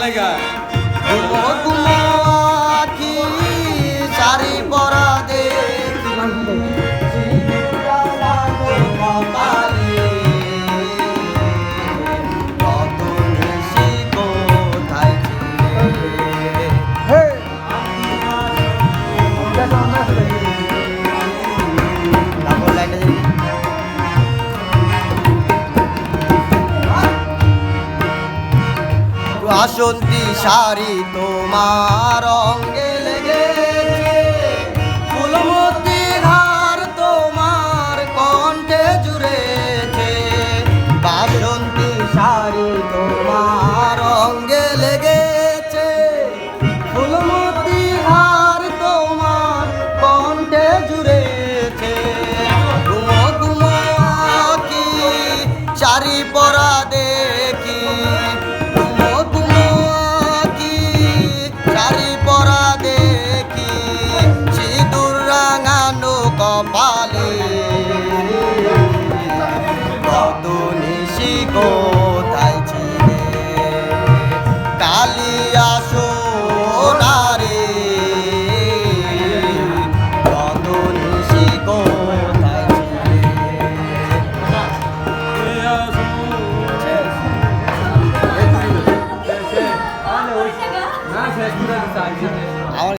লাগা ঘুমো ঘুমো আখি শাড়ি পরা দেখি কপালে কত নিশি কোথায় ছিলে তারপর লাইনটা দেখি বাসন্তী শাড়ি তোমার অঙ্গে লেগেছে ফুলমতি হার তোমার কণ্ঠে জুড়েছে বাসন্তী শাড়ি তোমার অঙ্গে লেগেছে ফুলমতি হার তোমার কণ্ঠে জুড়েছে ঘুমো ঘুমো আঁখি শাড়ি পরা